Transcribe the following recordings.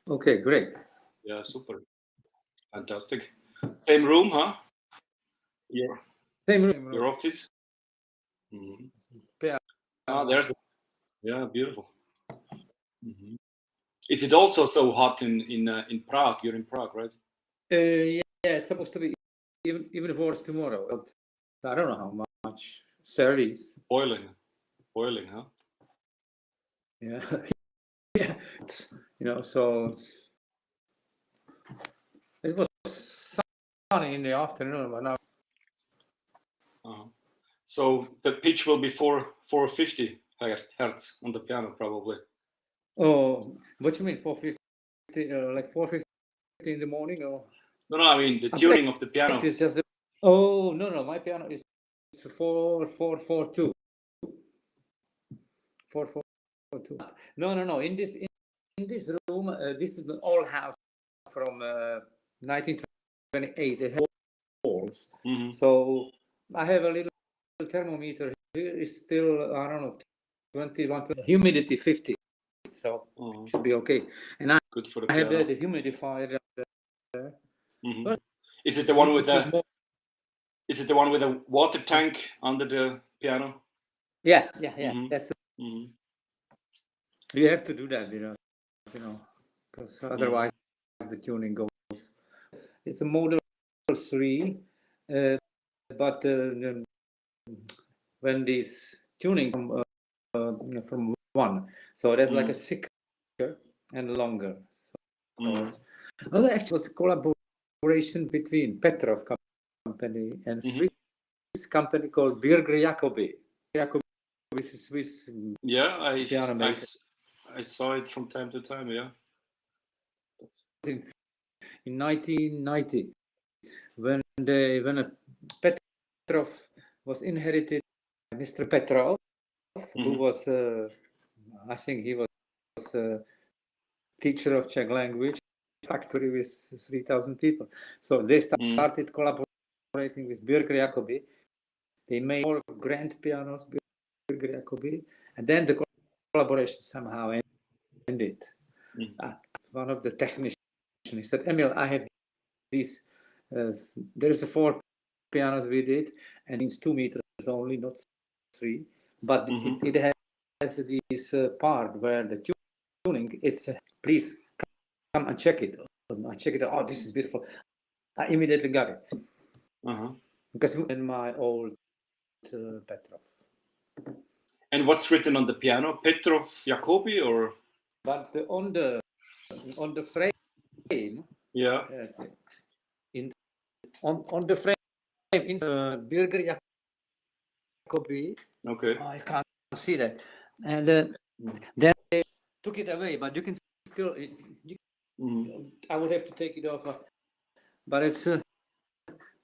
Okay, great. Yeah, super. Fantastic. Same room, huh? Same room. Your office? Mhm. Yeah. There's, yeah, beautiful. Is it also so hot in Prague? You're in Prague, right? Yeah, it's supposed to be even worse tomorrow. But I don't know how much. 30s. Boiling, huh? Yeah. Yeah. So it was sunny in the afternoon, but now. So the pitch will be 450 hertz on the piano, probably. Oh, what you mean 450? Like 450 in the morning, or? No, I mean the tuning of the piano. It's just no, my piano is 442. 442. No. In this room, this is an old house from 1928. It has walls. So I have a little thermometer here. Is still, I don't know, 21. Humidity 50. So it should be okay. And good for the I have piano. the humidifier there. Is it the one with the? Is it the one with a water tank under the piano? Yeah. That's the. You have to do that, because otherwise the tuning goes. It's a Model 3, but when this tuning from 1, so there's like a thicker and longer. So actually, it was a collaboration between Petrov company and Swiss company called Birger Jacobi. Jacobi is a Swiss piano maker. I saw it from time to time. Yeah. In 1990, when Petrov was inherited by Mr. Petrov, who was, I think he was a teacher of Czech language, factory with 3,000 people. So they started collaborating with Birger Jacobi. They made more grand pianos, Birger Jacobi, and then the collaboration somehow ended. One of the technicians, he said, Emil, I have these, there's 4 pianos we did, and it's 2 meters only, not 3, but it has this part where the tuning, it's, please come and check it. I check it out. Oh, this is beautiful. I immediately got it. Because in my old Petrov. And what's written on the piano? Petrov Jacobi, or? But on the frame. Yeah. On the frame in Birger Jacobi. Okay. I can't see that. And then they took it away, but you can still. I would have to take it off, but it's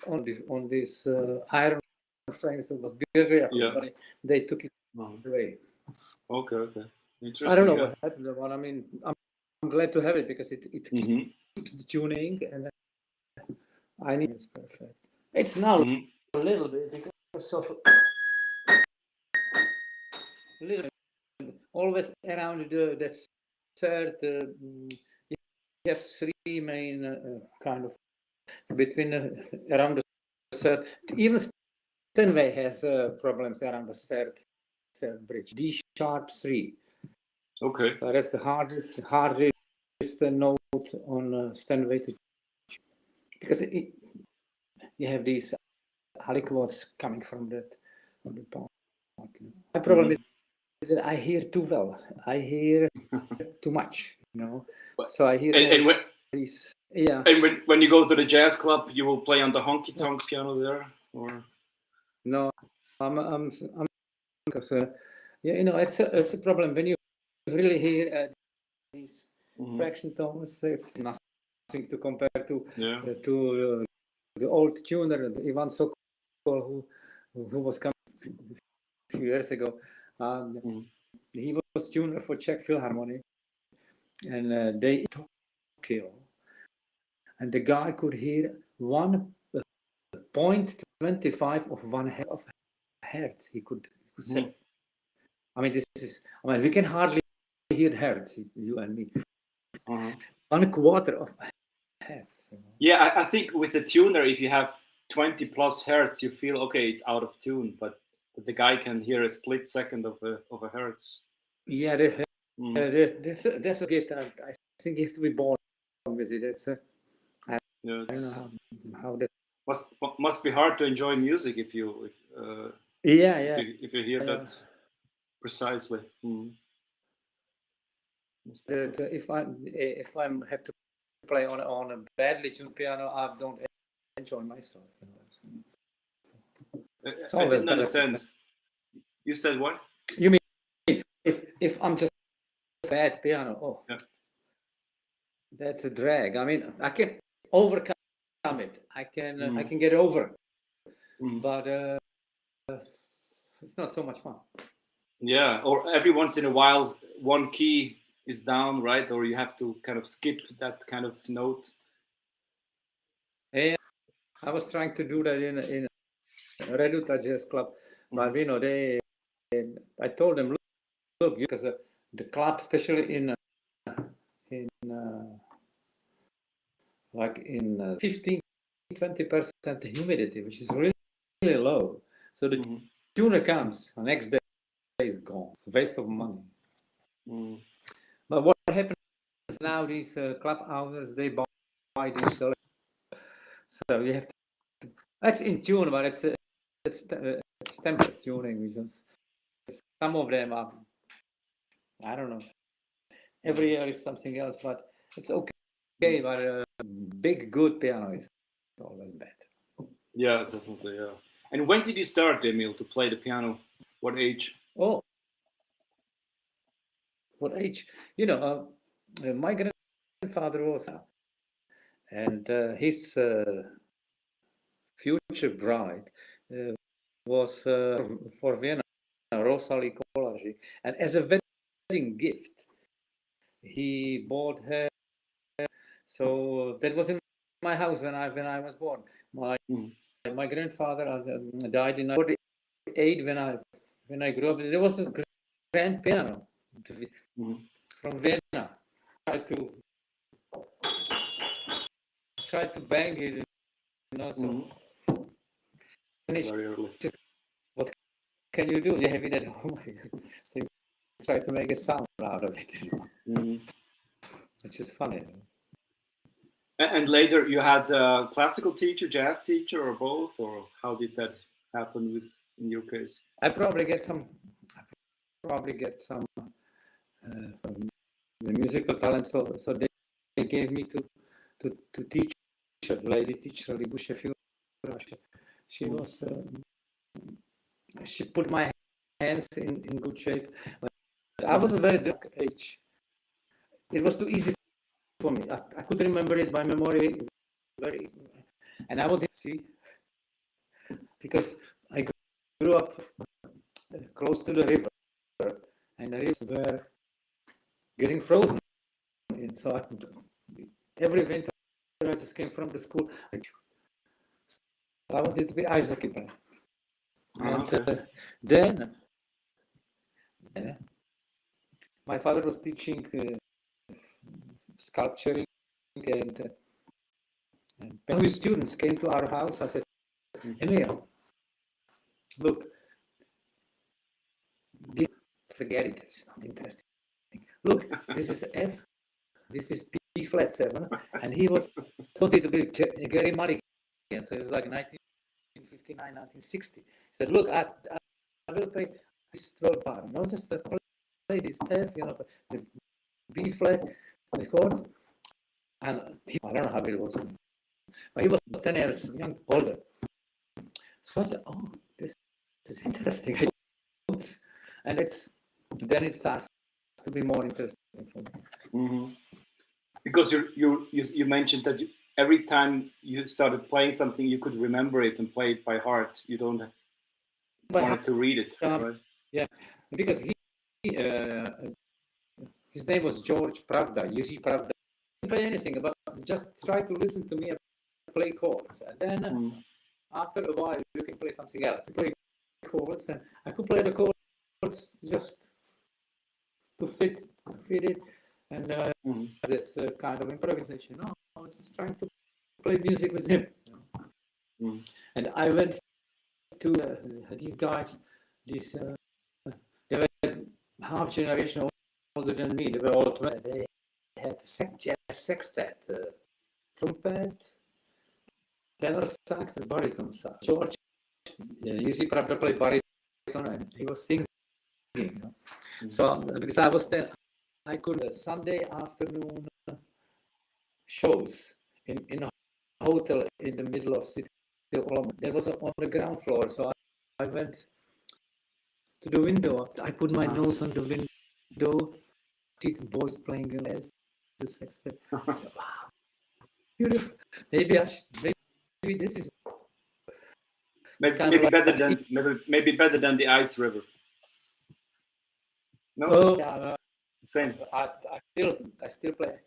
on this iron frame. So it was Birger Jacobi, but they took it away. Okay. Interesting. I don't know what happened, but I mean, I'm glad to have it because it keeps the tuning, and I need it's perfect. It's now a little bit because of a little bit, always around that third. You have 3 main kind of between around the third. Even Steinway has problems around the third bridge. D sharp 3. Okay. So that's the hardest note on Steinway to, because you have these aliquots coming from the part. My problem is that I hear too well. I hear too much, So I hear these. Yeah. And when you go to the jazz club, you will play on the honky tonk piano there, or? No, I'm because it's a problem when you really hear these fraction tones. It's nothing to compare to the old tuner, Ivan Sokol, who was coming a few years ago. He was tuner for Czech Philharmonic, and they Tokyo, and the guy could hear 1.25 of 1 hertz. He could say. I mean, we can hardly hear hertz, you and me. 1/4 of a hertz. You know? Yeah, I think with the tuner, if you have 20 plus hertz, you feel okay, it's out of tune, but the guy can hear a split second of a hertz. Yeah, that's a gift. I think you have to be born with it. I don't know how that must be hard to enjoy music if you if you hear that precisely. If I have to play on a badly tuned piano, I don't enjoy myself. You know, so. I didn't understand. You said what? You mean if I'm just bad piano? Oh, yeah. That's a drag. I mean, I can overcome it. I can get over, but it's not so much fun. Yeah, or every once in a while, one key is down, right? Or you have to kind of skip that kind of note. Yeah, I was trying to do that in a Reduta Jazz Club, but you know I told them, look, because the club, especially in 15-20% humidity, which is really, really low. So the tuner comes, the next day is gone. It's a waste of money. But what happens now, these club owners, they buy these. So you have to. That's in tune, but it's tempered tuning. Some of them are, I don't know. Every year is something else, but it's okay. But a big, good piano is always bad. Yeah, definitely. Yeah. And when did you start, Emil, to play the piano? What age? Oh, what age? You know, my grandfather was, and his future bride was for Vienna, Rosalie Kolarczyk, and as a wedding gift, he bought her. So that was in my house when I was born. My grandfather died in 1948 when I grew up. There was a grand piano from Vienna. Tried to bang it, you know. So very early. What can you do? You have it at home. So you try to make a sound out of it, you know? Which is funny. And later you had a classical teacher, jazz teacher, or both, or how did that happen in your case? I probably get some the musical talent. So they gave me to teach a lady teacher, she was she put my hands in good shape. But I was a very dark age. It was too easy for me. I could remember it by memory very, and I would see, because I grew up close to the river, and the rivers were getting frozen. And so every winter I just came from the school. I wanted to be ice hockey player. And then my father was teaching sculpturing, and when his students came to our house, I said, Emil, look, forget it, it's not interesting. Look, this is F, this is B flat 7, and he wanted to be Gary Mulligan, so it was like 1959, 1960. He said, look, I will play this 12 bar, not just play this F, you know, the B flat, the chords, and I don't know how it was, but he was 10 years older. So I said, oh, this is interesting. And then it starts to be more interesting for me. Because you mentioned that every time you started playing something, you could remember it and play it by heart. You don't want to read it, right? Yeah, because his name was George Pravda, Jiří Pravda. He didn't play anything, but just try to listen to me and play chords. And then after a while, you can play something else. Play chords, and I could play the chords just to fit it. and it's a kind of improvisation. No, I was just trying to play music with him. And I went to these guys, they were half generation older than me. They were all 20. They had jazz sextet, trumpet, tenor sax, and baritone sax. George, Jiří Pravda played baritone, and he was singing. So because I was there, I could Sunday afternoon shows in a hotel in the middle of city. There was on the ground floor, so I went to the window. I put my nose on the window, see the boys playing the sextet. Wow, beautiful. Maybe this is maybe better than the Ice River. No. Oh yeah, same. I still play.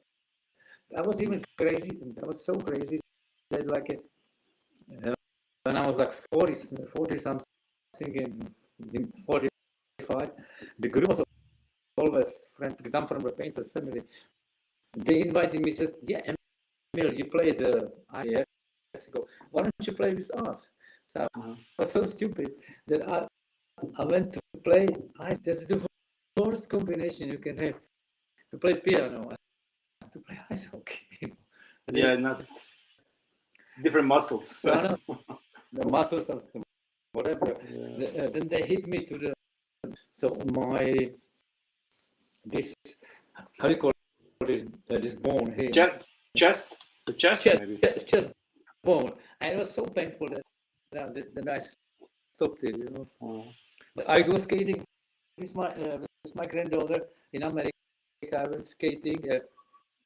I was even crazy. I was so crazy that like when I was like 40 something, 45, the group was always friends because I'm from the painter's family. They invited me, said, "Yeah, Emil, you played years ago. Why don't you play with us?" So I was so stupid that I went to play. That's the worst combination you can have: to play piano and to play ice hockey. Yeah, not different muscles. So I know the muscles of whatever. Yeah. Then they hit me to the. So this, how do you call it? This bone here. Chest, maybe. Chest bone. And it was so painful that I stopped it. You know. But I go skating with my granddaughter in America. I went skating.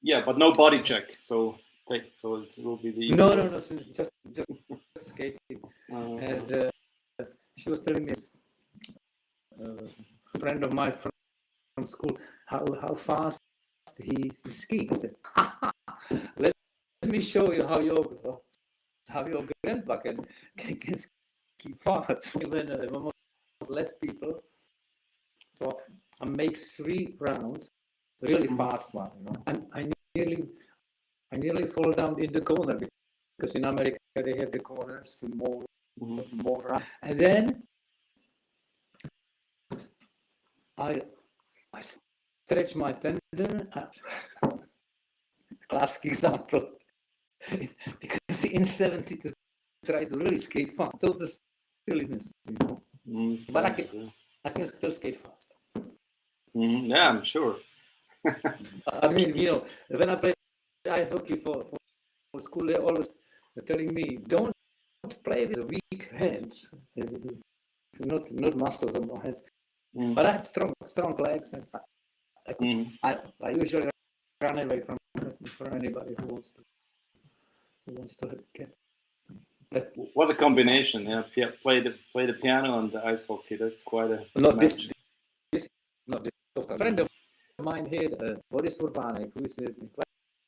Yeah, but no body check. So it will be the. No, just skating. And she was telling me, a friend of mine from school, how fast he skied. I said, let me show you how your grandpa can ski fast. When almost less people, so I make 3 rounds, really fast one. You know, and I nearly fall down in the corner because in America they have the corners more, and then I stretch my tendon. Classic example, because in 70 to try to really skate fast, total silliness, you know. But I can still skate fast. Yeah, I'm sure. I mean, you know, when I played ice hockey for school, they're always telling me, don't play with weak hands, not muscles on my hands. But I had strong legs, and I usually run away from anybody who wants to get. What a combination! Yeah, play the piano and the ice hockey. That's quite a. This a friend of mine here, Boris Urbanek, who is a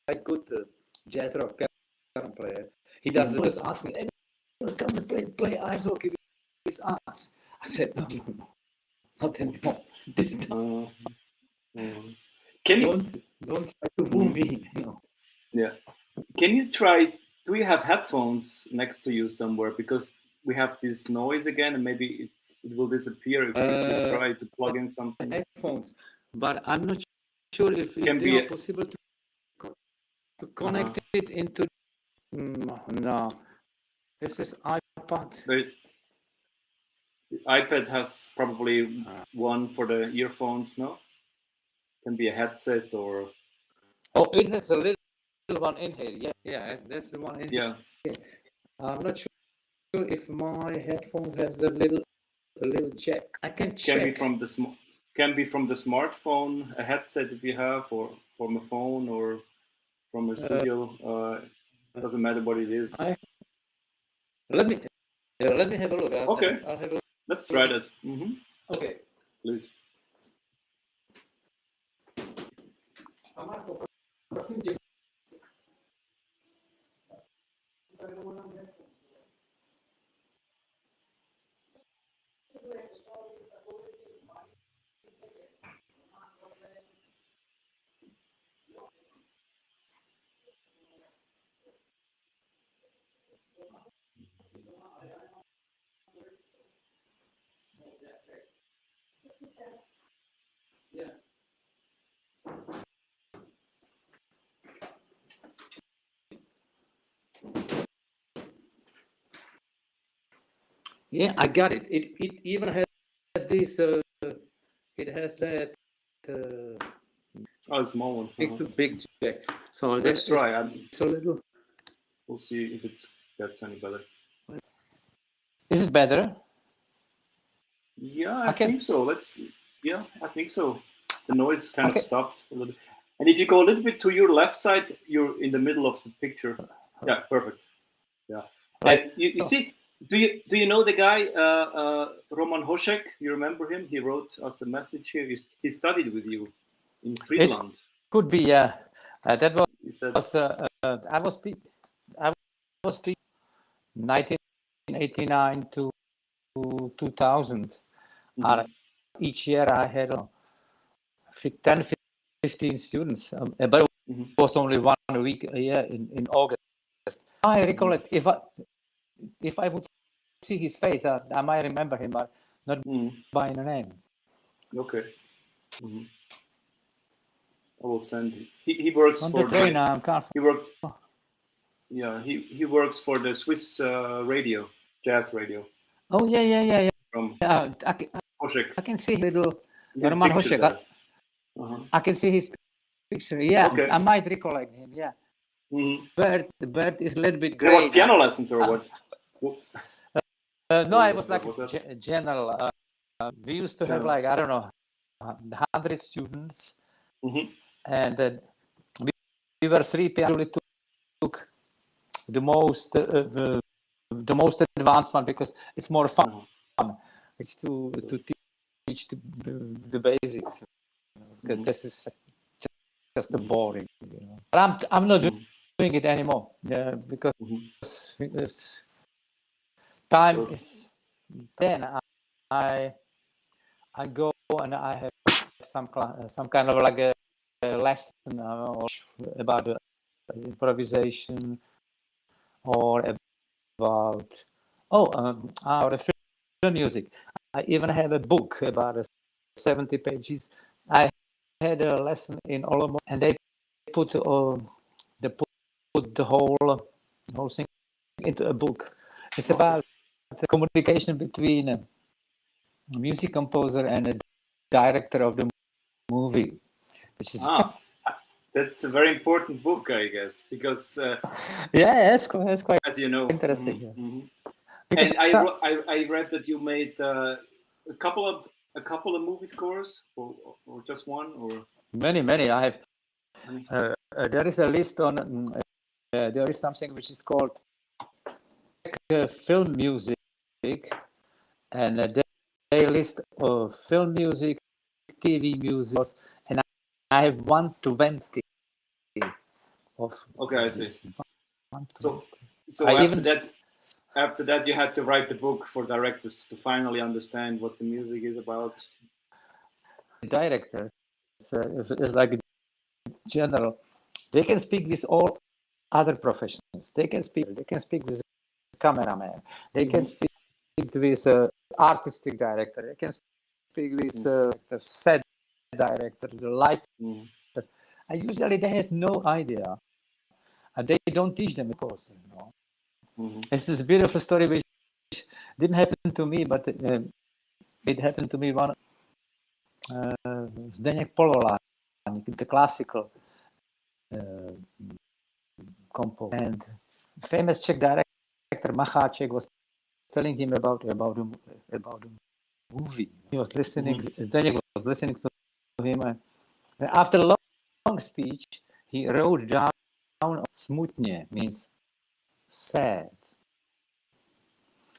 quite good jazz rock piano player. He does always ask me, "Hey, come and play ice hockey with us." I said, no, not anymore. This time. Can you don't try to fool me? You know. Yeah. Can you try? Do you have headphones next to you somewhere? Because we have this noise again, and maybe it will disappear if you try to plug in something. Headphones, but I'm not sure if they are possible to connect it into. No, this is iPad. The iPad has probably one for the earphones. No, can be a headset or. Oh, it has a little one in here. Yeah, that's the one in here. I'm not sure if my headphones has the little jack. I can check. Can be from the smartphone, a headset if you have, or from a phone, or from a studio. Doesn't matter what it is. Let me have a look. Okay. I'll have a look. Let's try that. Okay. Please. Yeah, I got it. It even has this. It has that Oh, small one. big to big jack. So Let's try. it's a little. We'll see if it gets any better. Is it better? Yeah, I Okay. think so. Yeah, I think so. The noise kind of stopped a little bit. And if you go a little bit to your left side, you're in the middle of the picture. Yeah, perfect. Yeah. Right. And you see, do you know the guy Roman Hošek? You remember him? He wrote us a message here. He studied with you in Friedland. Could be, yeah. That Is that was I was the 1989 to 2000. Each year I had 10, 15 students, but it was only 1 week a year in August. I recollect if I would see his face, I might remember him, but not by the name. okay? I will send. He works On for the train. I can't. He works. Yeah, he works for the Swiss radio, jazz radio. Oh yeah. From I can see little His Roman picture Hošek. there. I can see his picture. Yeah, Okay. I might recollect him. Yeah. The bird is a little bit There gray. was piano lessons or what? No, I was like What was general. We used to have like, I don't know, 100 students, and we were 3 piano. We took the most advanced one because it's more fun. It's to teach the basics. Because this is just boring. But I'm not doing it anymore. Because it's time is. Then I go and I have some kind of like a lesson about improvisation or about our film music. I even have a book about 70 pages. I had a lesson in Olomouc, and they put the whole thing into a book. It's about the communication between a music composer and a director of the movie, which is that's a very important book, I guess, because that's quite as you know, interesting. And I read that you made a couple of movie scores, or just one, or many. I have. There is a list on. There is something which is called film music, and they list film music, TV music, and I have 120 of. Okay, I see. So after that, you had to write the book for directors to finally understand what the music is about. Directors, it's like general. They can speak with all other professions. They can speak with cameraman. They can speak with artistic director. They can speak with the set director, the light. And usually they have no idea, and they don't teach them, of course. This is a beautiful story which didn't happen to me, but it happened to me one. Zdeněk Pololáň, the classical composer, and famous Czech director Macháček was telling him about the movie. He was listening. Zdeněk was listening to him, and after a long speech, he wrote down smutně, means sad.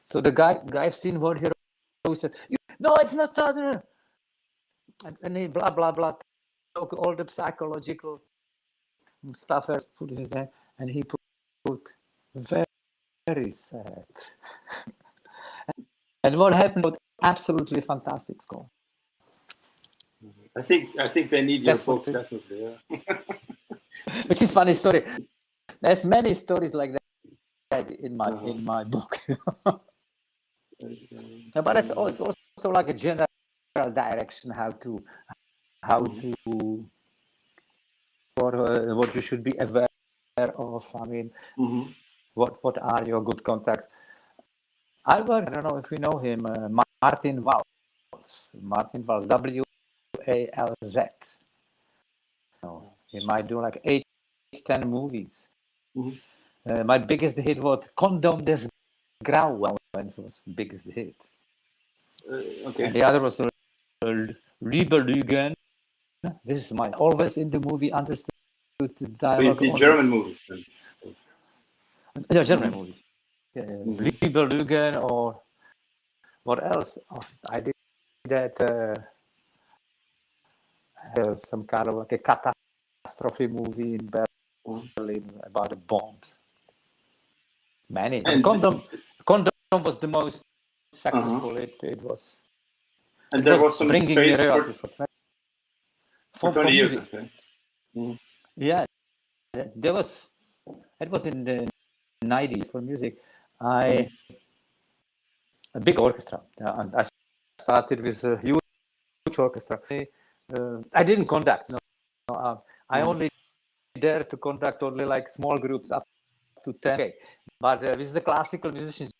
So the guy's seen what he wrote, said, "No, it's not sad." And he blah blah blah, took all the psychological stuff, put in his hand, and he put very sad. And what happened was absolutely fantastic score. I think they need your book, definitely. Yeah. Which is funny story. There's many stories like in my book. But it's also like a general direction how to what you should be aware of. I mean, what are your good contacts? I don't know if you know him, Martin Walz. Martin Walz, W-A-L-Z. He might do like 8-10 movies. My biggest hit was Condom des Grauens was the biggest hit. Okay. And the other was Liebe Lügen. This is my always in the movie understood dialogue. So you did German movies? Yeah, German movies. Liebe Lügen, or what else? Oh, I did that some kind of like a catastrophe movie in Berlin about the bombs. Many. And Condom was the most successful. It was. And there was some space for 20 years. Okay. Yeah, there was. It was in the 90s for music. A big orchestra, and I started with a huge orchestra. I didn't conduct. No, I only dared to conduct only like small groups up to 10. But with the classical musicians,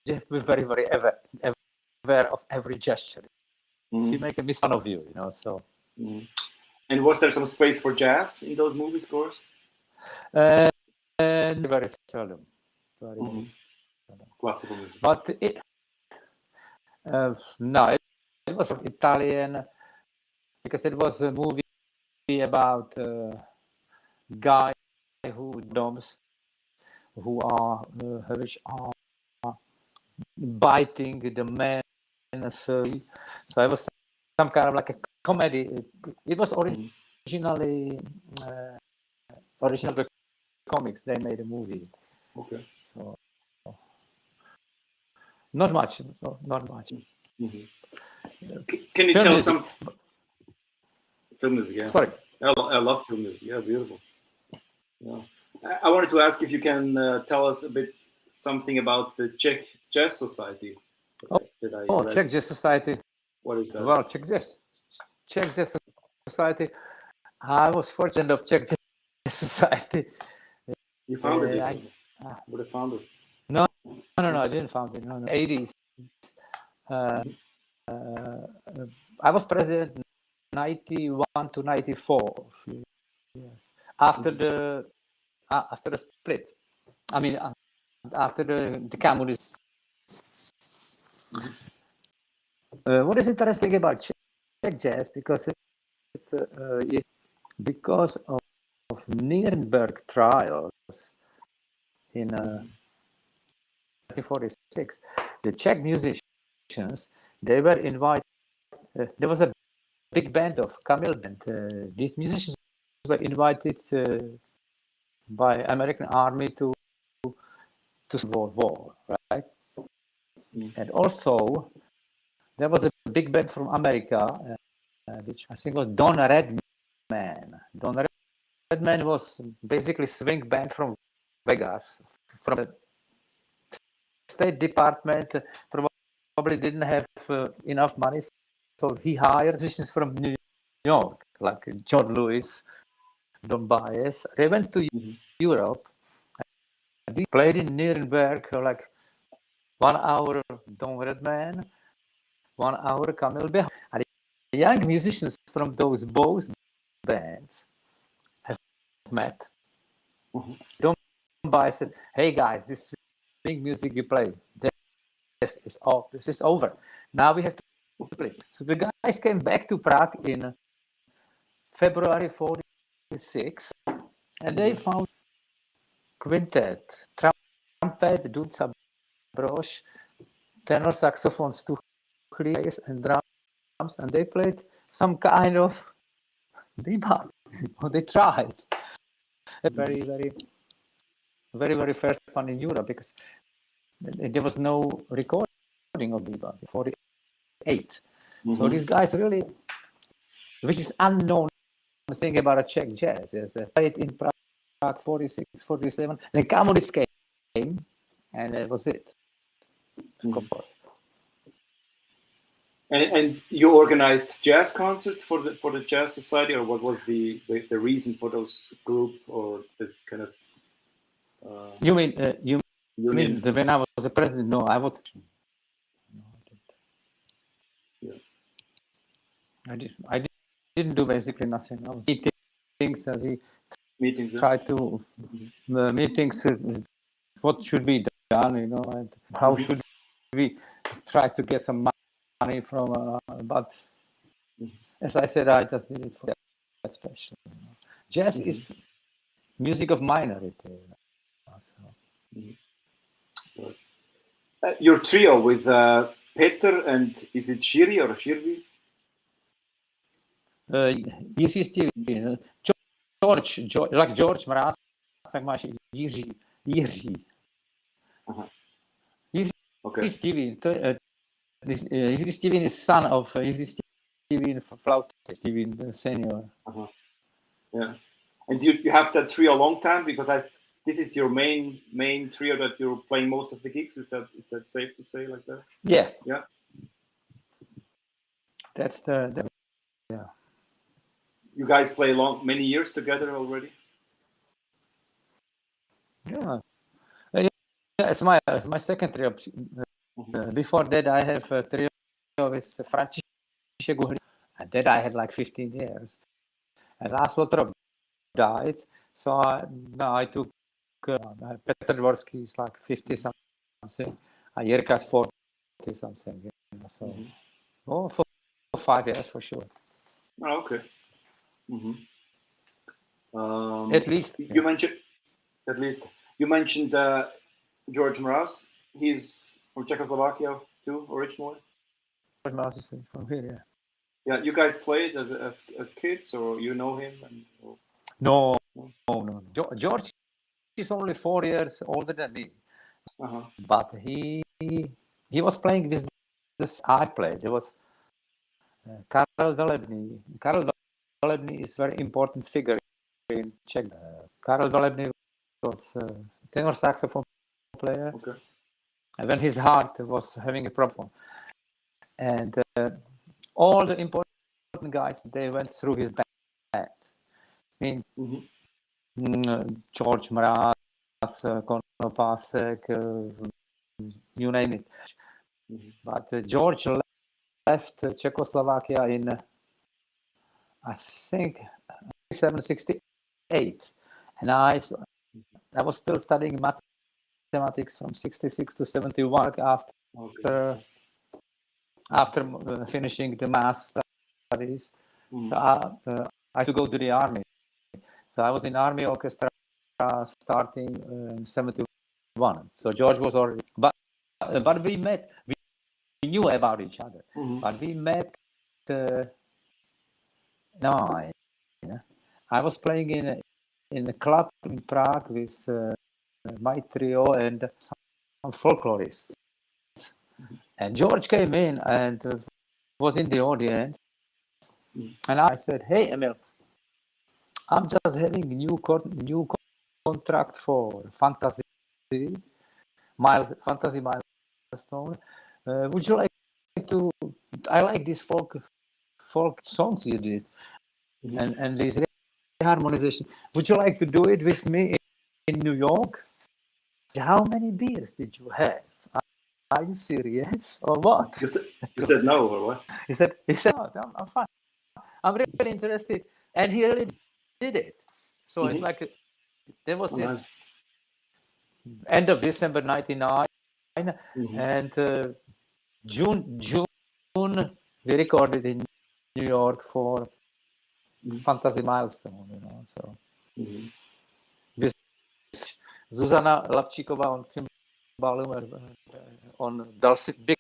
you have to be very, very aware of every gesture. If you make a mistake of you, so. And was there some space for jazz in those movie scores? Very seldom. Very seldom. Classical music. But it was Italian, because it was a movie about a guy which are biting the man. So it was some kind of like a comedy. It was originally original comics. They made a movie. Okay. So not much. Can you tell some film music? Yeah. Sorry. I love film music. Yeah, beautiful. Yeah. I wanted to ask if you can tell us a bit something about the Czech Jazz Society. Czech Jazz Society. What is that? Well, Czech Jazz Society. I was fortunate of Czech Jazz Society. You founded it? What a founder? No, I didn't found it. No. 80s. I was president 91 to 94. Yes. After the split. I mean, after the communism. What is interesting about Czech jazz, because it's because of Nuremberg trials in 1946, the Czech musicians, they were invited. There was a big band of Kamil band. These musicians were invited by American army to World War, right? And also there was a big band from America, which I think was Don Redman. Don Redman was basically swing band from Vegas, from the State Department. Probably didn't have enough money, so he hired musicians from New York, like John Lewis, Don Baez. They went to Europe. They played in Nuremberg, like 1 hour Don Redman, 1 hour Kamil Beh. And the young musicians from those both bands have met. Don Baez said, "Hey guys, this swing music you play, this is over. Now we have to play." So the guys came back to Prague in February 46, and they found quintet, trumpet, Duca Broš, tenor saxophone, Stuchley, and drums, and they played some kind of bebop. They tried. Very, very, very, very first one in Europe, because there was no recording of bebop, 48. So these guys really, which is unknown thing about a Czech jazz. They played in Prague 46, 47. Then communists came and that was it. Of course. And you organized jazz concerts for the Jazz Society, or what was the reason for those group or this kind of You mean union? when I was the president? No, I was. Yeah. I didn't do basically nothing. I was meetings. We Meetings. Yeah. tried to meetings. What should be done, and how should we try to get some money from? But as I said, I just did it for that special. Jazz is music of minority. Your trio with Peter and is it Shiri or Shirvi? Jiří Stevin, George, like George Mraz, tak máš Jiří. Okay. Stevin, Jiří Stevin is son of Jiří Stevin, flautist, Stevin senior. Yeah, and you have that trio a long time, because this is your main trio that you're playing most of the gigs. Is that safe to say like that? Yeah. Yeah. That's the yeah. You guys play many years together already? Yeah. It's my second trio. Before that, I have a trio with František Uhlík, and that I had like 15 years. And Laszlo Trop died, so now I took Petr Dvorský is like 50 something, and Jirka's 40 something. So, for 5 years for sure. Oh, okay. At least you mentioned George Mraz. He's from Czechoslovakia too, originally. George Mraz is from here, yeah. Yeah, you guys played as kids, or you know him? No. George is only 4 years older than me, but he was playing with this I played. It was Karel Velebný. Karel Velebný is a very important figure in Czech. Karel Velebný was a tenor saxophone player, and when his heart was having a problem, and all the important guys, they went through his band. I mean, George Mraz, Konopasek, you name it. But George left Czechoslovakia in, I think, 1968, and I was still studying mathematics from 66 to 71 after finishing the math studies. So I had to go to the army. So I was in army orchestra starting in 71. So George was already, but we met. We knew about each other, but we met. I was playing in a club in Prague with my trio and some folklorists. And George came in and was in the audience. And I said, "Hey, Emil, I'm just having a new contract for Fantasy Milestone. Would you like to? I like these folk songs you did, and these harmonization. Would you like to do it with me in New York? How many beers did you have? Are you serious or what?" You said no, or what? He said, "No, I'm fine. I'm really interested," and he really did it. So it's like there was nice. End of December '99, and June we recorded in New York for Fantasy Milestone. So with Zuzana Lapčíková on cymbal, on big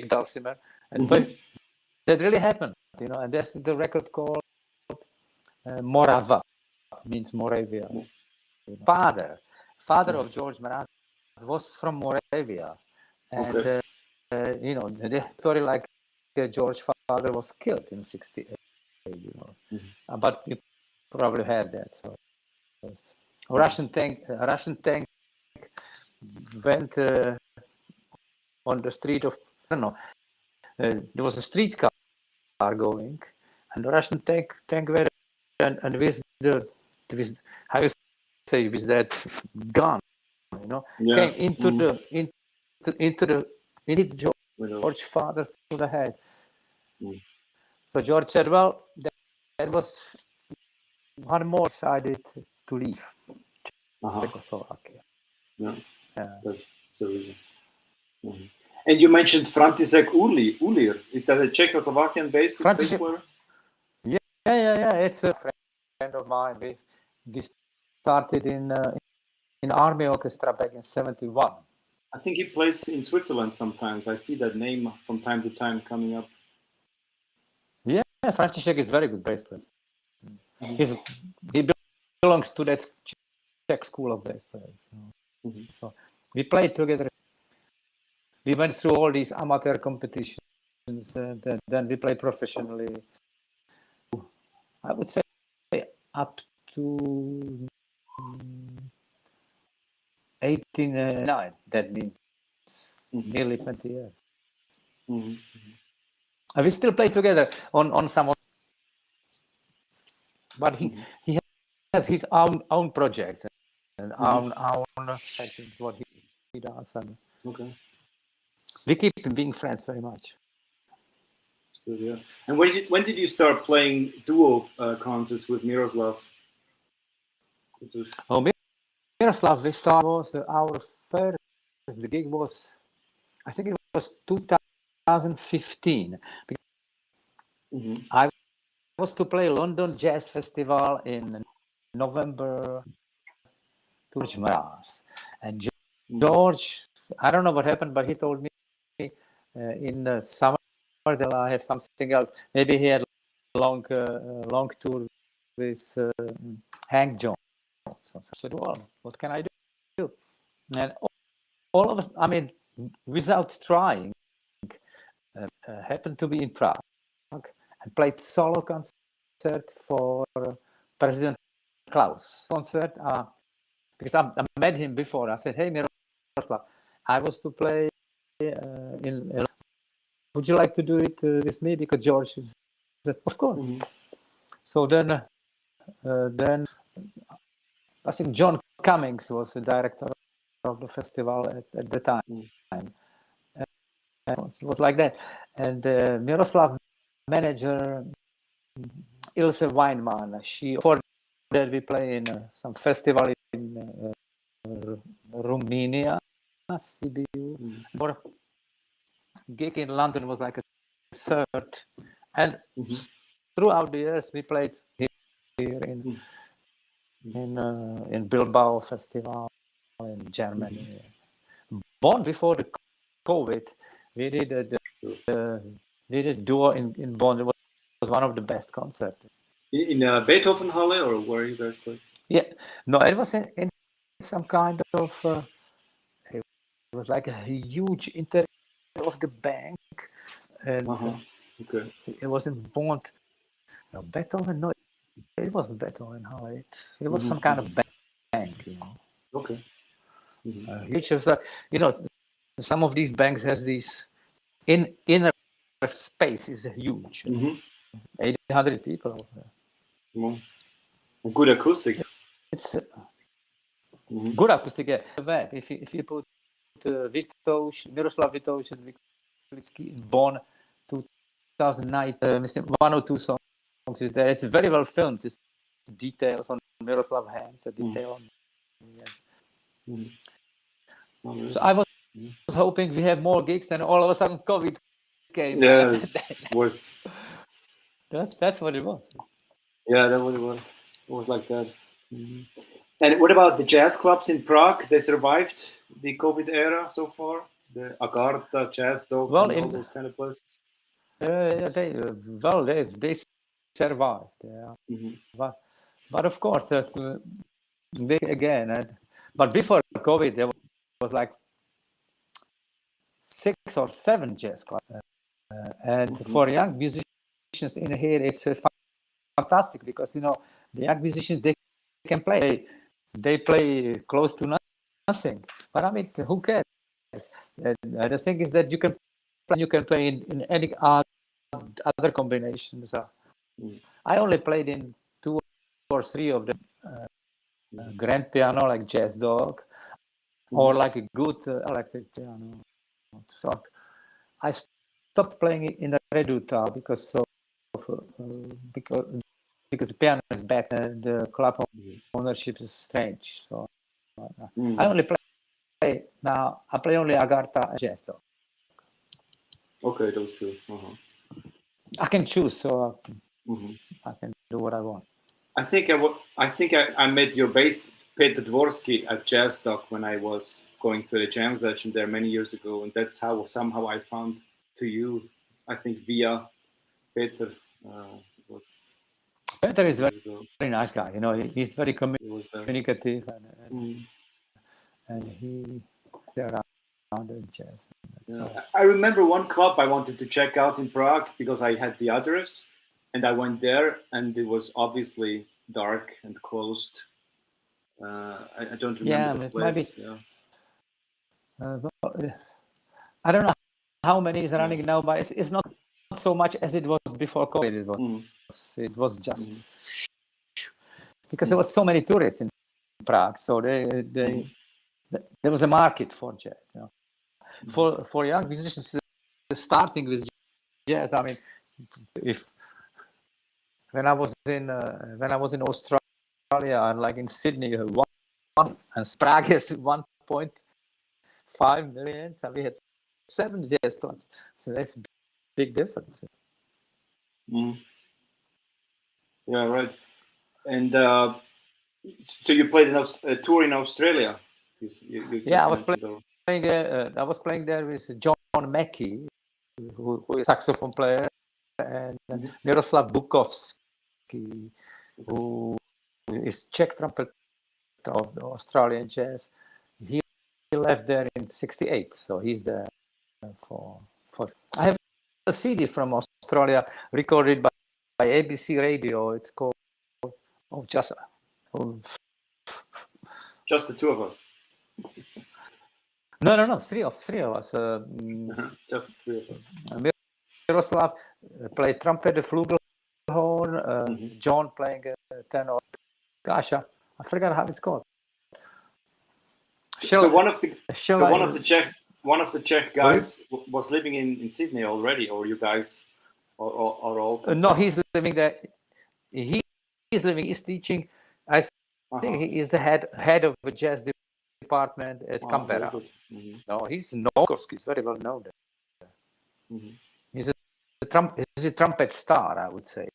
dulcimer, and that really happened. And this is the record called Morava, means Moravia. Father of George Mraz was from Moravia, and the story like George's father was killed in '68. But you probably heard that. So Russian tank went on the street of, I don't know, there was a streetcar going, and the Russian tank were, and with how you say, with that gun, you know, came into the George father to the head. So George said, well, that was one more decided to leave Czechoslovakia. Yeah, that's the reason. And you mentioned František Ulir. Is that a Czechoslovakian bass player? Yeah. It's a friend of mine. We started in army orchestra back in '71. I think he plays in Switzerland sometimes. I see that name from time to time coming up. Yeah, František is very good bass player. He belongs to that Czech school of bass players. So we played together. We went through all these amateur competitions, and then we played professionally. I would say up to 1889. That means nearly 20 years. And we still play together on some. But he has his own projects and own I think what he does. And we keep being friends very much. That's good, yeah. And when did you start playing duo concerts with Miroslav? Miroslav, was our first. The gig was, I think it was 2015. I was to play London Jazz Festival in November to George Mraz. And George, I don't know what happened, but he told me in the summer that I have something else. Maybe he had a long tour with Hank Jones. So I said, well, what can I do? And all of us, I mean, without trying, happened to be in Prague and played solo concert for President Klaus. Concert, because I met him before. I said, hey, Miroslav, I was to play in. Would you like to do it with me? Because George said, of course. So then I think John Cummings was the director of the festival at the time. It was like that. And Miroslav manager Ilse Weinmann, she offered that we play in some festival in Romania, Sibiu. Or gig in London was like a third. And throughout the years we played here in Bilbao Festival in Germany. Bonn, before the COVID, we did a duo in Bonn. It was one of the best concerts. In Beethoven Halle, or where you guys played? Yeah, no, it was in some kind of. It was like a huge interior of the bank, and it was in Bonn. No, Beethoven, no, it wasn't Beethoven Halle. It was some kind of bank, you know. Okay. Which was you know, some of these banks has these inner space is huge. 800 people over there. Good acoustic. It's good acoustic. Yeah. If you put Miroslav Vitoš and Viklický in Bonn 2009, one or two songs is there. It's very well filmed. It's details on Miroslav hands, a detail on. So I was hoping we have more gigs, and all of a sudden COVID came. Yes, was. That's what it was. Yeah, that's what it was. It was like that. And what about the jazz clubs in Prague? They survived the COVID era so far? The Agartha, Jazz Dog, all those kind of places? They survived. Yeah. But of course, they again. But before COVID, there was like 6 or 7 jazz clubs. And for young musicians in here, it's fantastic because, you know, the young musicians, they can play. They play close to nothing. But I mean, who cares? The thing is that you can play in any other combinations. I only played in 2 or 3 of the grand piano, like Jazz Dog, or like a good electric piano. So I stopped playing in the Reduta because the piano is bad and the club ownership is strange. So I only play now. I play only Agartha and Jazz Dog. Okay, those two. I can choose, so I can do what I want. I think I met your bass Peter Dvorsky at Jazz Dog when I was going to a jam session there many years ago, and that's how somehow I found to you. I think via Peter Peter is very nice guy. You know, he's very communicative and he around the jazz. I remember one club I wanted to check out in Prague because I had the address, and I went there, and it was obviously dark and closed. I don't remember the place. I don't know how many is running now, but it's not so much as it was before COVID. It was just because there was so many tourists in Prague, so there was a market for jazz. You know? For young musicians starting with jazz, I mean, when I was in Australia and like in Sydney, and Prague has 1.5 million, so we had 7 jazz clubs. So that's a big difference. Yeah, right. And so you played a tour in Australia. I was playing there with John Mackey, who is a saxophone player, and Miroslav Bukovsky, who is Czech trumpet of the Australian jazz. He left there in '68, so he's there for. I have a CD from Australia recorded by ABC Radio. It's called just the 2 of us. No, three of us. Just 3 of us. Miroslav played trumpet, the flugelhorn. John playing tenor. Gosh, I forgot how it's called. So one of the Czech guys was living in Sydney already, or you guys are all? No, he's living there. He's teaching. I think he is the head of the jazz department at Canberra. No, he's Nokovsky. He's very well known there. He's a trumpet star, I would say.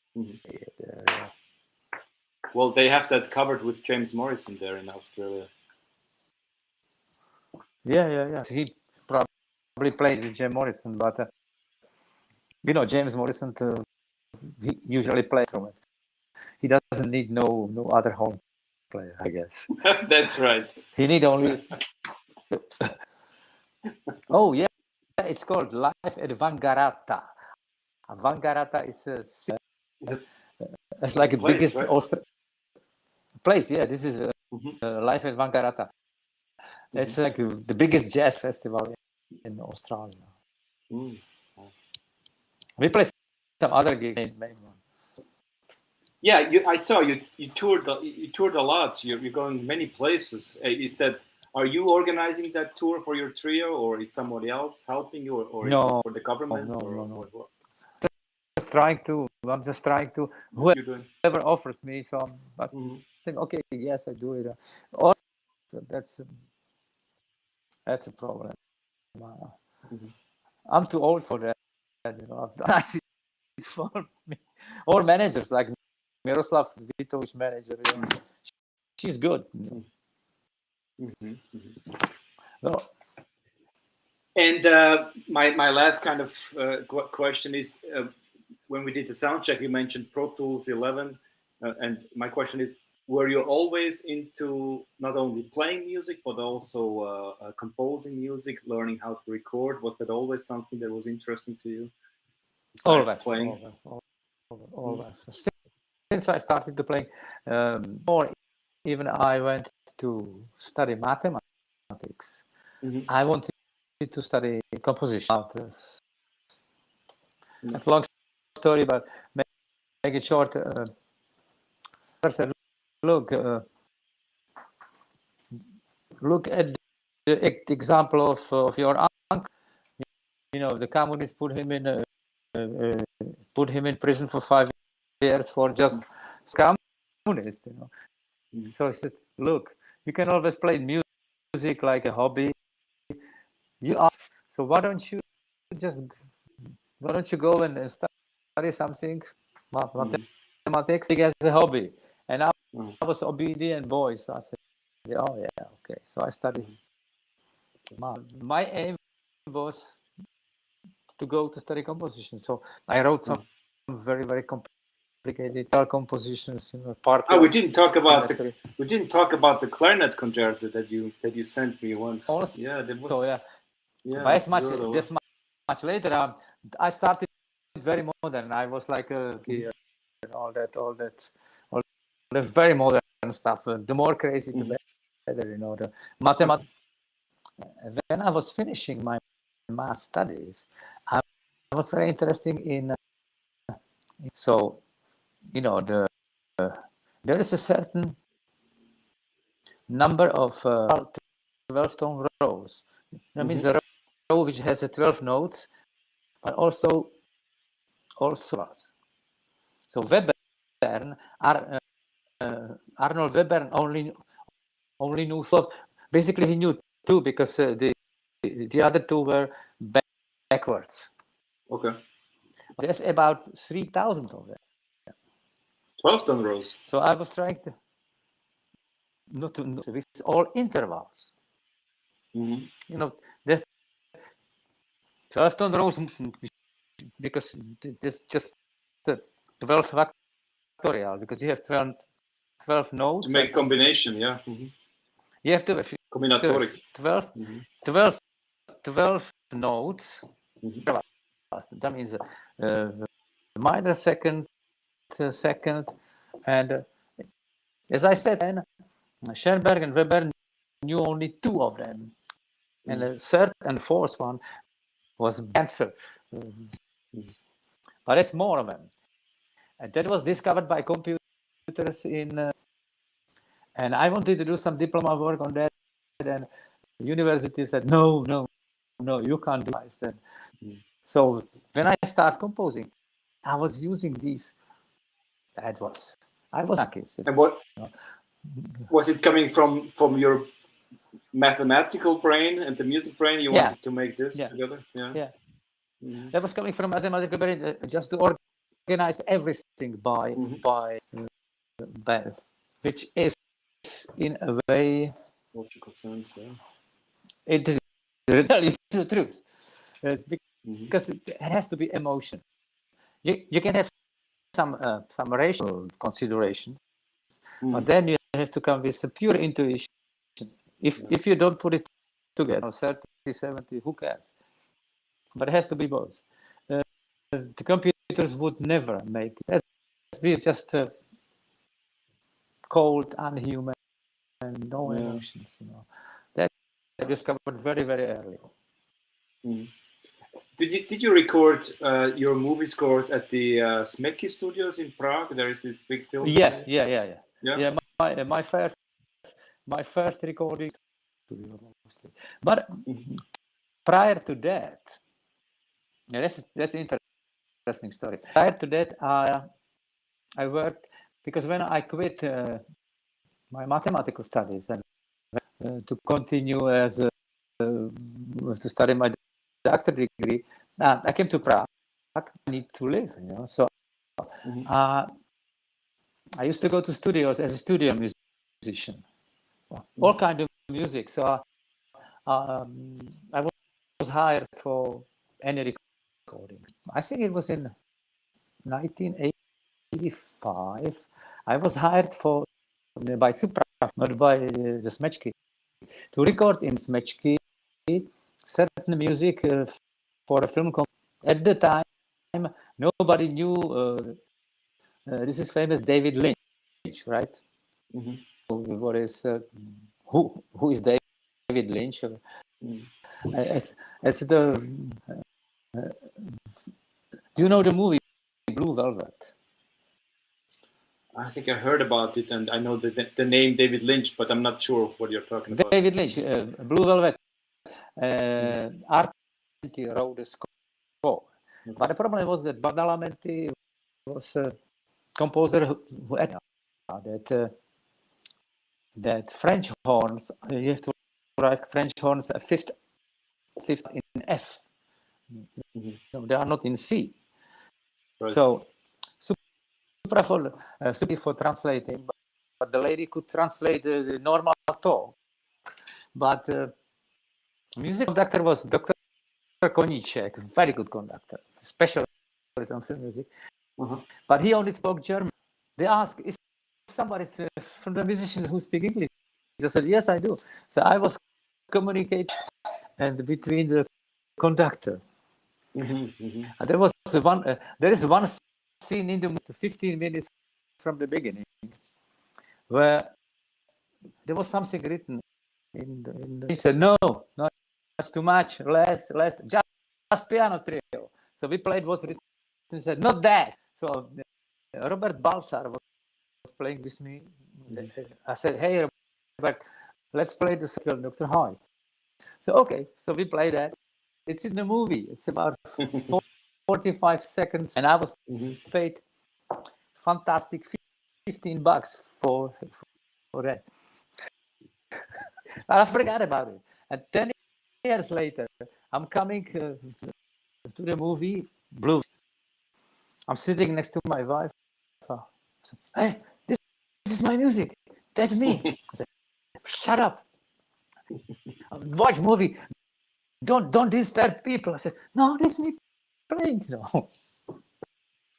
Well, they have that covered with James Morrison there in Australia. Yeah. He probably played with James Morrison, but James Morrison he usually plays trumpet. He doesn't need no other horn player, I guess. That's right. He need only. Oh yeah, it's called Live at Wangaratta. Wangaratta is it's like the biggest place. Yeah, this is Live at Wangaratta. It's like the biggest jazz festival in Australia. Nice. We play some other gigs. Yeah, I saw you toured. You toured a lot. You're going many places. Are you organizing that tour for your trio, or is somebody else helping you, or no, is it for the government? No. What? I'm just trying to. Whoever offers me, so I'm saying, okay, yes, I do it. Also, that's a problem. I'm too old for that. I see it for me. Or managers like Miroslav Vitovic manager. She's good. Well, and my last kind of question is, when we did the sound check, you mentioned Pro Tools 11, and my question is, were you always into not only playing music but also composing music, learning how to record? Was that always something that was interesting to you? Always. Since I started to play, or even I went to study mathematics. mathematics. I wanted to study composition. That's a long story, but make it short. First, look at the example of your uncle. You know, the communists put him in prison for 5 years for just communist. You know, so I said, look, you can always play music like a hobby. So why don't you go and study something, mathematics as a hobby? And I was obedient boy, so I said, oh yeah, okay. So I studied. My aim was to go to study composition. So I wrote some very, very complicated compositions. You know, parts. We didn't talk about the clarinet concerto that you sent me once. Also, yeah, that was. So, yeah. But this much later, I started very modern. I was like all that very modern stuff. The more crazy, the better. You know, the mathematics. When I was finishing my math studies, I was very interested in. So, you know, there is a certain number of 12-tone rows. That means a row which has 12 notes, but also so Webern, Arnold Webern only knew 12. Basically, he knew 2 because the other 2 were backwards. Okay. There's about 3,000 of them. 12-tone rows. So I was trying to not with all intervals. You know, the 12-tone rows, because this just the 12 factorial, because you have 12 notes. To make combination, yeah. You have to combinatoric. 12 notes. That means minor, second, and as I said, Schoenberg and Weber knew only 2 of them, and the third and fourth one was answer. But it's more of them, and that was discovered by computers in. And I wanted to do some diploma work on that, and the university said, no, you can't do that. So when I started composing, I was using these. I was lucky. And what was it coming from your mathematical brain and the music brain? You wanted to make this together? Yeah. That was coming from mathematical brain, just to organize everything by which is in a way logical sense. Yeah. It is really the truth. Because it has to be emotion. You can have some rational considerations, but then you have to come with a pure intuition. If you don't put it together, 30, 70, who cares? But it has to be both. The computers would never make it. That's be just cold, unhuman, and no emotions. You know, that I discovered very, very early. Did you record your movie scores at the Smeky Studios in Prague? There is this big film. Yeah. My first recording studio mostly. But prior to that, that's an interesting story. Prior to that, I worked because when I quit my mathematical studies and to continue as to study my doctorate degree, I came to Prague. I need to live, you know. So I used to go to studios as a studio musician, all kind of music. So I was hired for any recording. I think it was in 1985. I was hired by Supra, not by the Smečky, to record in Smečky certain music for a film. At the time, nobody knew this is famous David Lynch, right? What is who is David David Lynch. It's the. Do you know the movie Blue Velvet? I think I heard about it, and I know the name David Lynch, but I'm not sure what you're talking about. David Lynch, Blue Velvet. Art wrote the score, but the problem was that Badalamenti was a composer who had that French horns. You have to write French horns a fifth in F. No, they are not in C. Right. So super for translating, but the lady could translate the normal talk. But music conductor was Dr. Koníček, very good conductor, specialist on film music. But he only spoke German. They asked, is somebody from the musicians who speak English? I said, yes, I do. So I was communicating and between the conductor. There was there is one scene in the movie, 15 minutes from the beginning, where there was something written he said, no, that's too much, less, just piano trio. So we played what's written. He said, not that. So Robert Balsar was playing with me. I said, hey, Robert, let's play the circle, Dr. Hoy. So, okay, so we play that. It's in the movie. It's about 45 seconds. And I was paid fantastic $15 for that. But I forgot about it. And 10 years later, I'm coming to the movie Blue. I'm sitting next to my wife. I said, hey, this is my music. That's me. I said, shut up. Watch movie. Don't disturb people. I said, no, this is me playing. No.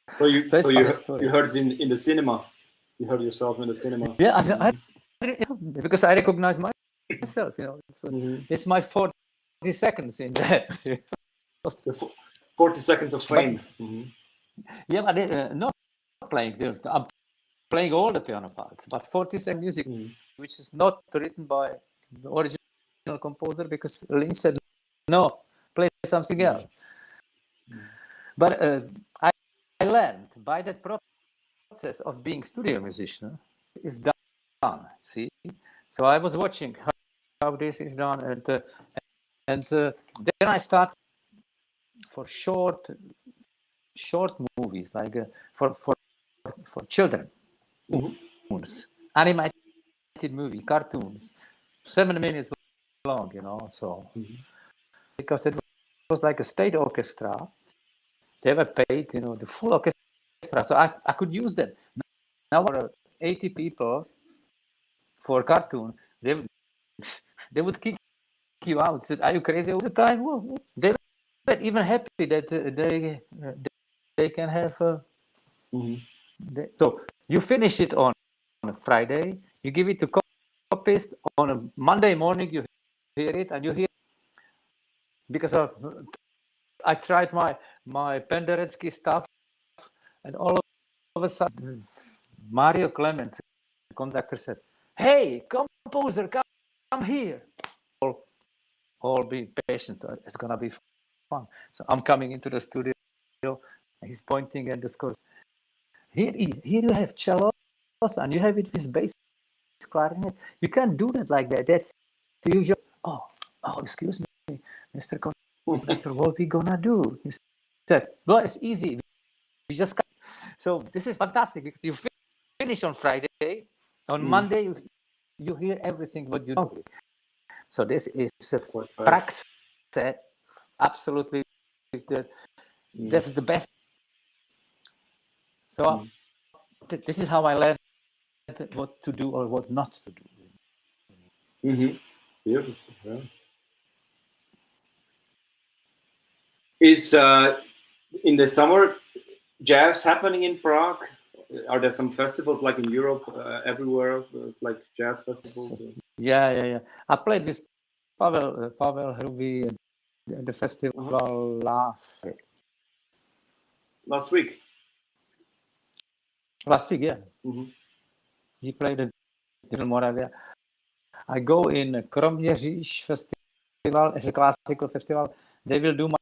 So you heard it in the cinema. You heard yourself in the cinema. Yeah, because I recognize myself. So it's my 40 seconds in there. 40 seconds of fame. Yeah, but not playing. I'm playing all the piano parts, but 40-second music, which is not written by the original composer, because Lynch said, no, play something else. But I learned by that process of being studio musician is done. See, so I was watching how this is done, and then I start for short movies, like for children, animated movie, cartoons, 7 minutes long, so because it was like a state orchestra, they were paid, the full orchestra, so I could use them. Now there are 80 people for a cartoon, they would kick you out. Said, are you crazy all the time? Well, they were even happy that they can have. So you finish it on a Friday, you give it to copyist on a Monday morning. You hear it, and you hear because I tried my Penderecki stuff, and all of a sudden Mario Clemens, the conductor, said, "Hey, composer, come here." All be patient. So it's gonna be fun. So I'm coming into the studio. He's pointing at the score. Here you have cellos, and you have it with bass clarinet. You can't do that like that. That's the usual. Oh, excuse me, Mr. Conductor. What are we gonna do? He said, "Well, it's easy. We just." So this is fantastic because you finish on Friday. On Monday, you hear everything what you do. So this is a Prague set, absolutely. That's the best. So this is how I learned what to do or what not to do. Beautiful. Yeah. Is in the summer jazz happening in Prague? Are there some festivals like in Europe, everywhere, like jazz festivals? Yeah. I played with Pavel Hruby at the festival last week. Last week, yeah. He played at Moravia. I go in Kroměříž festival as a classical festival. They will do my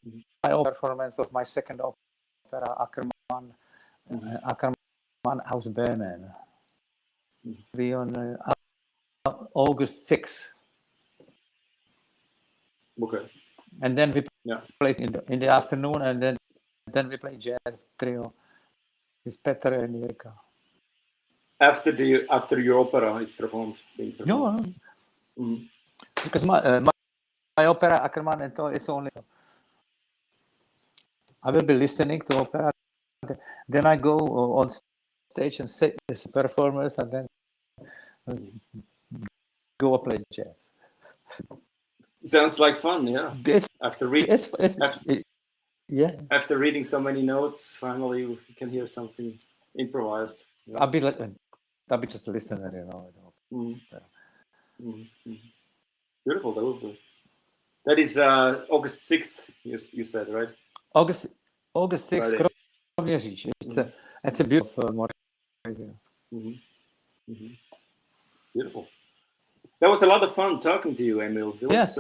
performance of my second opera, Ackermann aus Böhmen. Be on August 6th. Okay. And then we play in the afternoon, and then we play jazz trio with Petr and Jirka. After your opera is performed. No. Because my opera Ackermann and all is only. I will be listening to opera. Then I go on stage and say as performers, and then go play jazz. Sounds like fun, yeah. After reading so many notes, finally you can hear something improvised. Yeah. I'll be just a listener, you know. Beautiful, that will be. That is August 6th, you said, right? August 6th, Kroměříž. It's a beautiful morning. Beautiful. That was a lot of fun talking to you, Emil. It was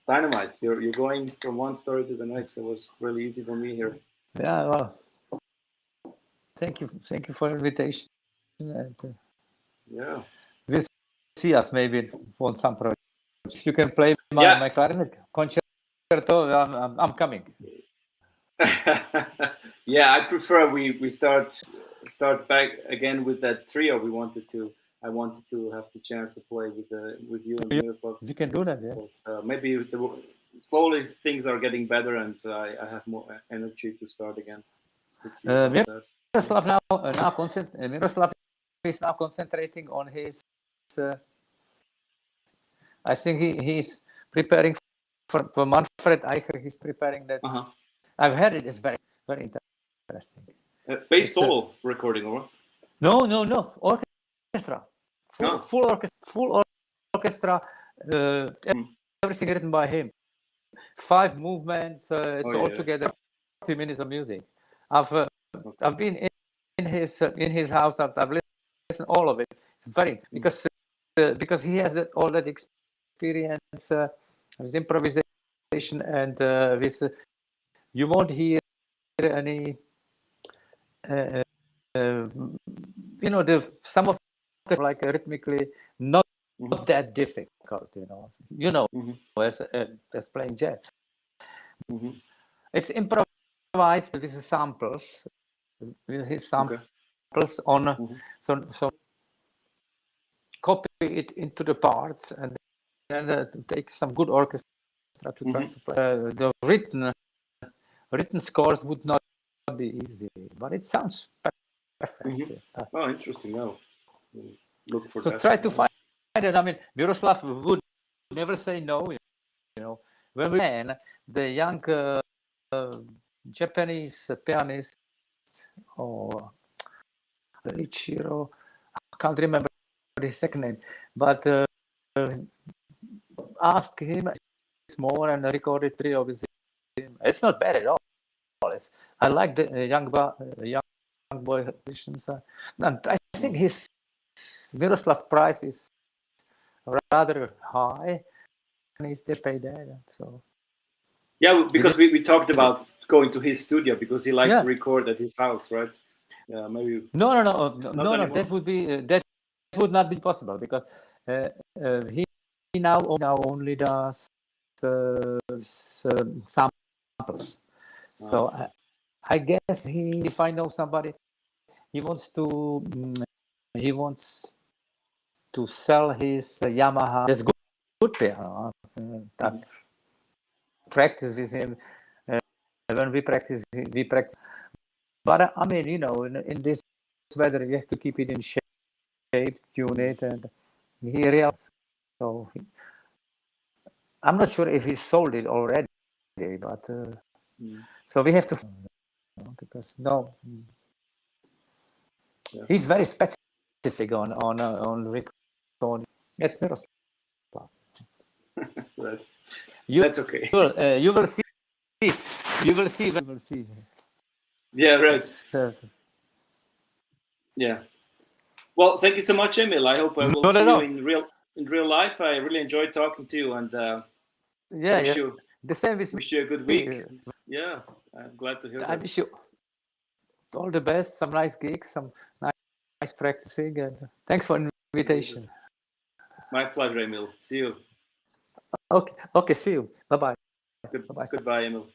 dynamite. You're going from one story to the next. It was really easy for me here. Yeah, well, thank you for the invitation. And, we'll see us maybe on some project. If you can play my clarinet concerto, I'm coming. Yeah, I prefer we start back again with that trio. I wanted to have the chance to play with you and Miroslav. You can do that, yeah. But, maybe slowly things are getting better, and I have more energy to start again. Miroslav Miroslav is now concentrating on his. I think he's preparing for Manfred Eicher. He's preparing that. I've heard it. It's very, very interesting. Bass solo recording, or? No. Orchestra. Full orchestra. Everything written by him. 5 movements. It's all together 40 minutes of music. I've been in his house. I've listened all of it. It's very because he has all that experience with improvisation and with. You won't hear any. Some of them like rhythmically not that difficult. As playing jazz. It's improvised with samples, with his samples on. So copy it into the parts and then take some good orchestra to try to play. The written scores would not be easy, but it sounds perfect. Oh, interesting. No, look for so that. Try to find it. I mean, Miroslav would never say no. When we ran, the young Japanese pianist or Ichiro, I can't remember his second name, but asked him more and recorded trio with him. It's not bad at all. I like the young boy musicians. And I think his Miroslav price is rather high, and they pay that. So because we talked about going to his studio because he likes to record at his house, right? Yeah, maybe. No. That would not be possible because he now only does samples. So I guess if I know somebody, he wants to sell his Yamaha. That's good piano. I practice with him. When we practice. But I mean, in this weather, you have to keep it in shape, tune it, and he realized. So I'm not sure if he sold it already, but so we have to because he's very specific on recording. It's Miroslav. Right. That's okay. You will see. You will see. Yeah, right. Yeah. Well, thank you so much, Emil. I hope I will see you in real life. I really enjoyed talking to you, and Yeah, wish yeah. you The same with me. wish you a good week. Yeah, I'm glad to hear I that. wish you all the best, some nice gigs, some nice practicing, and thanks for the invitation. My pleasure, Emil. See you. Okay, see you. Bye-bye. Bye-bye. Goodbye, Emil.